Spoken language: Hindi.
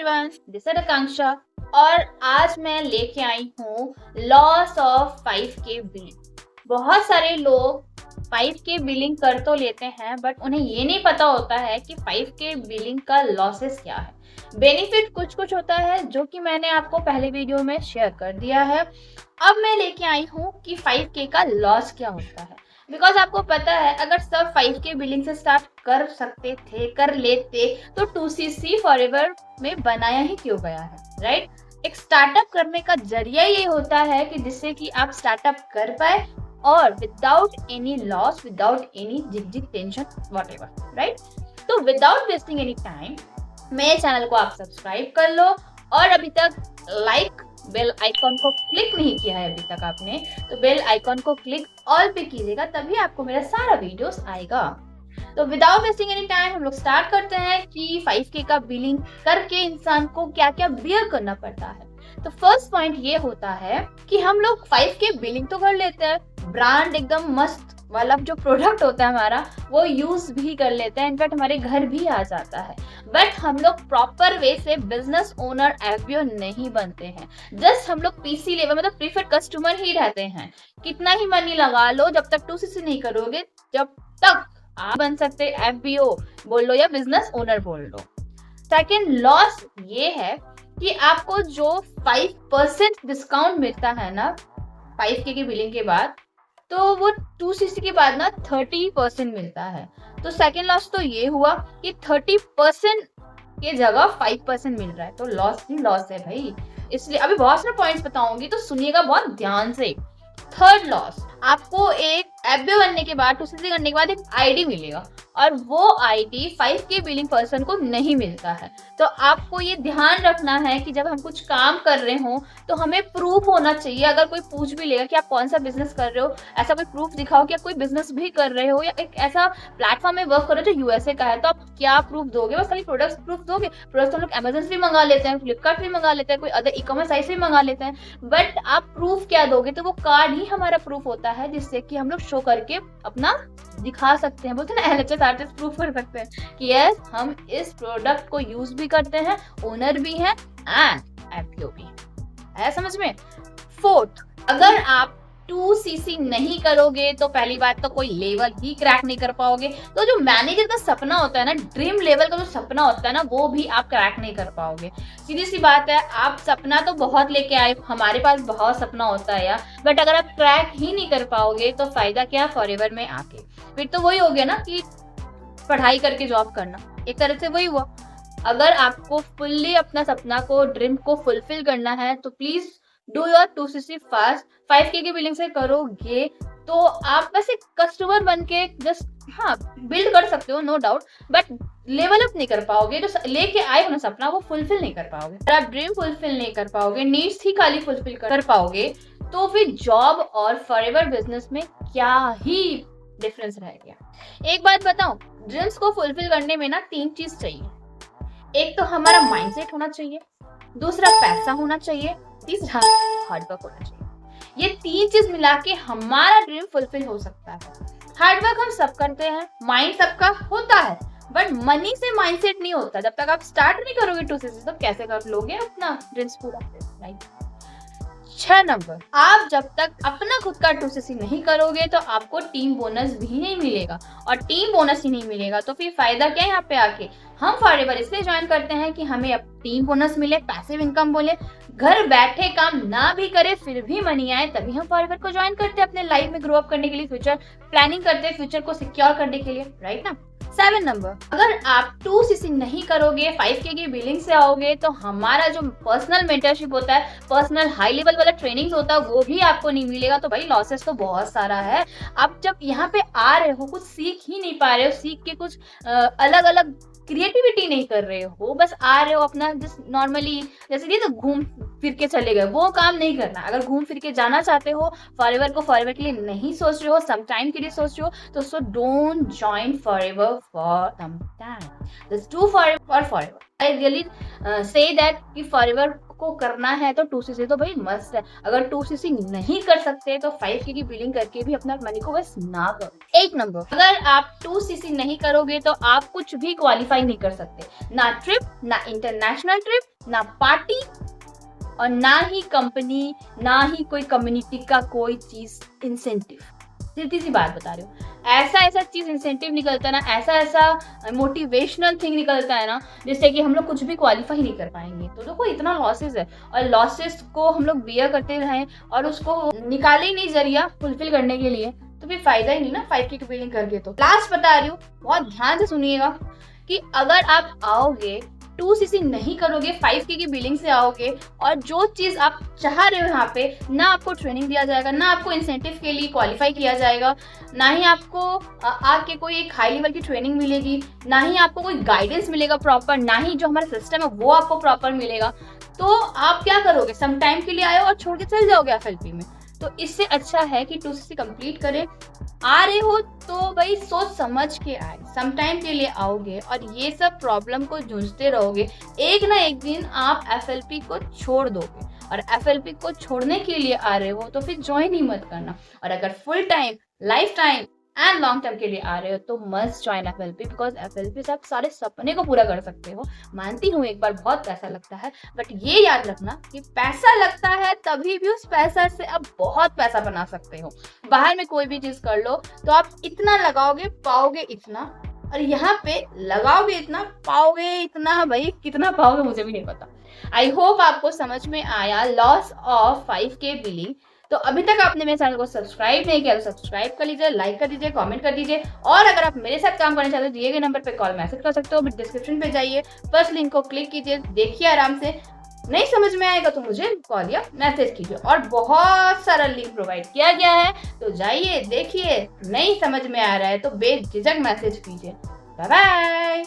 एवरीवन, दिस इज आकांक्षा और आज मैं लेके आई हूँ लॉस ऑफ 5K बिलिंग। बहुत सारे लोग 5K बिलिंग कर तो लेते हैं बट उन्हें ये नहीं पता होता है कि 5K बिलिंग का लॉसेस क्या है। बेनिफिट कुछ कुछ होता है जो कि मैंने आपको पहले वीडियो में शेयर कर दिया है। अब मैं लेके आई हूँ कि 5K का लॉस क्या होता है। बिकॉज आपको पता है अगर सब 5K बिलिंग से स्टार्ट कर सकते थे, कर लेते तो 2CC फॉरएवर में बनाया ही क्यों गया है, राइट। एक स्टार्टअप करने का जरिया ये होता है कि जिससे कि आप स्टार्टअप कर पाए और without any loss, without any झिकझिक टेंशन व्हाटएवर, राइट। तो विदाउट वेस्टिंग एनी टाइम मेरे चैनल को आप सब्सक्राइब कर लो और अभी तक लाइक बेल आइकॉन को क्लिक नहीं किया है अभी तक आपने, तो बेल आइकॉन को क्लिक ऑल पे कीजिएगा, तभी आपको मेरा सारा वीडियोस आएगा। तो विदाउट वेस्टिंग एनी टाइम हम लोग स्टार्ट करते हैं कि 5K का बिलिंग करके इंसान को क्या क्या बियर करना पड़ता है। तो फर्स्ट पॉइंट ये होता है कि हम लोग 5K बिलिंग तो कर लेते हैं, ब्रांड एकदम मस्त वाला जो प्रोडक्ट होता है हमारा वो यूज भी कर लेते हैं, इनफैक्ट हमारे घर भी आ जाता है, बट हम लोग प्रॉपर वे से बिजनेस ओनर एफबीओ नहीं बनते हैं। जस्ट हम लोग पीसी लेवल मतलब प्रीफर्ड कस्टमर ही रहते हैं। कितना ही मनी लगा लो, जब तक 2CC नहीं करोगे जब तक आप बन सकते एफबीओ बोल लो या बिजनेस ओनर बोल लो। सेकेंड लॉस ये है कि आपको जो 5% डिस्काउंट मिलता है ना 5K की बिलिंग के बाद, तो वो 2CC के बाद ना 30% मिलता है। तो सेकेंड लॉस तो ये हुआ कि 30% के जगह 5% मिल रहा है, तो लॉस ही लॉस है भाई। इसलिए अभी बहुत सारे पॉइंट्स बताऊंगी तो सुनिएगा बहुत ध्यान से। थर्ड लॉस, आपको एक एफबीओ बनने के बाद 2CC करने के बाद एक आईडी मिलेगा और वो आईडी 5K बिलिंग पर्सन को नहीं मिलता है। तो आपको ये ध्यान रखना है कि जब हम कुछ काम कर रहे हो तो हमें प्रूफ होना चाहिए। अगर कोई पूछ भी लेगा कि आप कौन सा बिजनेस कर रहे हो, ऐसा कोई प्रूफ दिखाओ कि आप कोई बिजनेस भी कर रहे हो या एक ऐसा प्लेटफॉर्म में वर्क कर रहे हो जो यूएसए का है, तो आप क्या प्रूफ दोगे? बस खाली प्रोडक्ट्स प्रूफ दोगे? प्रोडक्ट्स हम लोग अमेजन से भी मंगा लेते हैं, फ्लिपकार्ट भी मंगा लेते हैं, कोई अदर ई-कॉमर्स साइट से भी मंगा लेते हैं, बट आप प्रूफ क्या दोगे? तो वो कार्ड ही हमारा प्रूफ होता है जिससे कि हम लोग शो करके अपना दिखा सकते हैं, बोलते हैं ना एलएचएस आर्टिस्ट प्रूफ कर सकते हैं कि यस हम इस प्रोडक्ट को यूज भी करते हैं, ओनर भी हैं एंड एफबीओ भी है। समझ में? फोर्थ, अगर आप 2CC नहीं करोगे तो पहली बात तो कोई लेवल ही क्रैक नहीं कर पाओगे। तो जो मैनेजर का सपना होता है ना, ड्रीम लेवल का जो सपना होता है ना, वो भी आप क्रैक नहीं कर पाओगे। सीधी सी बात है, आप सपना तो बहुत लेके आए, हमारे पास बहुत सपना होता है यार, बट अगर आप क्रैक ही नहीं कर पाओगे तो फायदा क्या फॉरएवर में आके? फिर तो वही हो गया ना कि पढ़ाई करके जॉब करना, एक तरह से वही हुआ। अगर आपको फुल्ली अपना सपना को, ड्रीम को फुलफिल करना है तो please do your 2CC fast. 5K की बिलिंग से करोगे तो आप बस एक कस्टमर बन के जस्ट हाँ बिल्ड कर सकते हो, no doubt, but level up नहीं कर पाओगे। जो लेके आए हो ना सपना, वो फुलफिल नहीं कर पाओगे। अगर आप ड्रीम फुलफिल नहीं कर पाओगे, नीड्स ही खाली फुलफिल कर पाओगे, तो फिर जॉब और फॉरएवर बिजनेस में क्या ही डिफरेंस रह गया। एक बात बताऊं, ड्रीम्स को फुलफिल करने में ना 3 चीज चाहिए। एक तो हमारा माइंडसेट होना चाहिए, दूसरा पैसा होना चाहिए, तीसरा हार्डवर्क होना चाहिए। ये 3 चीज मिला के हमारा ड्रीम फुलफिल हो सकता है। हार्डवर्क हम सब करते हैं, माइंड सबका होता है, बट मनी से माइंडसेट नहीं होता। जब तक आप स्टार्ट नहीं करोगे 2CC तो कैसे कर लोगे अपना ड्रीम्स पूरा? राइट। 6 नंबर, आप जब तक अपना खुद का 2CC नहीं करोगे तो आपको टीम बोनस भी नहीं मिलेगा, और टीम बोनस ही नहीं मिलेगा तो फिर फायदा क्या है? यहाँ पे आके हम फॉरएवर इसलिए ज्वाइन करते हैं कि हमें अब टीम बोनस मिले, पैसिव इनकम बोले, घर बैठे काम ना भी करे फिर भी मनी आए, तभी हम फॉरएवर को ज्वाइन करते हैं अपने लाइफ में ग्रो अप करने के लिए, फ्यूचर प्लानिंग करते हैं, फ्यूचर को सिक्योर करने के लिए, राइट ना। 7 नंबर, अगर आप 2CC नहीं करोगे, 5K की बिलिंग से आओगे, तो हमारा जो पर्सनल मेंटरशिप होता है, पर्सनल हाई लेवल वाला ट्रेनिंग्स होता है, वो भी आपको नहीं मिलेगा। तो भाई लॉसेस तो बहुत सारा है। आप जब यहाँ पे आ रहे हो, कुछ सीख ही नहीं पा रहे हो, सीख के कुछ अलग अलग क्रिएटिविटी नहीं कर रहे हो, बस आ रहे हो अपना जस्ट नॉर्मली जैसे नहीं तो घूम फिर के चले गए, वो काम नहीं करना। अगर घूम फिर के जाना चाहते हो, फॉरएवर को फॉरएवर के लिए नहीं सोच रहे हो, सम टाइम के लिए सोच रहे हो, तो so don't join forever for some time, just do forever. I really say that कि फॉरएवर आपको करना है तो 2cc तो भाई मस्त है। अगर 2cc नहीं कर सकते तो 5k की बिलिंग करके भी अपना मनी को वेस्ट ना करो। 1 नंबर, अगर आप 2cc नहीं करोगे तो आप कुछ भी क्वालिफाई नहीं कर सकते, ना ट्रिप, ना इंटरनेशनल ट्रिप, ना पार्टी, और ना ही कंपनी, ना ही कोई कम्युनिटी का कोई चीज इंसेंटिव। सीधी सी बात बता रही हूँ, ऐसा चीज इंसेंटिव निकलता है ना, ऐसा मोटिवेशनल थिंग निकलता है ना, जिससे कि हम लोग कुछ भी क्वालिफाई नहीं कर पाएंगे। तो देखो इतना लॉसेस है, और लॉसेस को हम लोग बियर करते रहें और उसको निकाले ही नहीं जरिया फुलफिल करने के लिए, तो फिर फायदा ही नहीं ना 5k की बिलिंग करके। तो लास्ट बता रही हूँ, बहुत ध्यान से सुनिएगा कि अगर आप आओगे 2cc नहीं करोगे, 5k की बिलिंग से आओगे, और जो चीज आप चाह रहे हो यहाँ पे ना आपको ट्रेनिंग दिया जाएगा, ना आपको इंसेंटिव के लिए क्वालिफाई किया जाएगा, ना ही आपको आके कोई एक हाई लेवल की ट्रेनिंग मिलेगी, ना ही आपको कोई गाइडेंस मिलेगा प्रॉपर, ना ही जो हमारा सिस्टम है वो आपको प्रॉपर मिलेगा, तो आप क्या करोगे? सम टाइम के लिए आए और छोड़ के चल जाओगे FLP में। तो इससे अच्छा है कि 2cc कंप्लीट करें। आ रहे हो तो भाई सोच समझ के आए, सम टाइम के लिए आओगे और ये सब प्रॉब्लम को जूझते रहोगे, एक ना एक दिन आप FLP को छोड़ दोगे। और FLP को छोड़ने के लिए आ रहे हो तो फिर ज्वाइन ही मत करना, और अगर full time, life time and long term के लिए आ रहे हो तो must join FLP, because FLP से आप सारे सपने को पूरा कर सकते हो। मानती हूँ एक बार बहुत पैसा लगता है, बट ये याद रखना कि पैसा लगता है तभी भी उस पैसा से आप बहुत पैसा बना सकते हो। बाहर में कोई भी चीज कर लो तो आप इतना लगाओगे पाओगे इतना, और यहाँ पे लगाओगे इतना पाओगे इतना, भाई कितना पाओगे मुझे भी नहीं पता। आई होप आपको समझ में आया लॉस ऑफ 5k बिलिंग। तो अभी तक आपने मेरे चैनल को सब्सक्राइब नहीं किया तो सब्सक्राइब कर लीजिए, लाइक कर दीजिए, कमेंट कर दीजिए, और अगर आप मेरे साथ काम करना चाहते हो दिए गए नंबर पे कॉल मैसेज कर सकते हो। डिस्क्रिप्शन पे जाइए, फर्स्ट लिंक को क्लिक कीजिए, देखिए आराम से। नहीं समझ में आएगा तो मुझे कॉल या मैसेज कीजिए, और बहुत सारा लिंक प्रोवाइड किया गया है, तो जाइए देखिए। नहीं समझ में आ रहा है तो बेझिझक मैसेज कीजिए। Bye bye.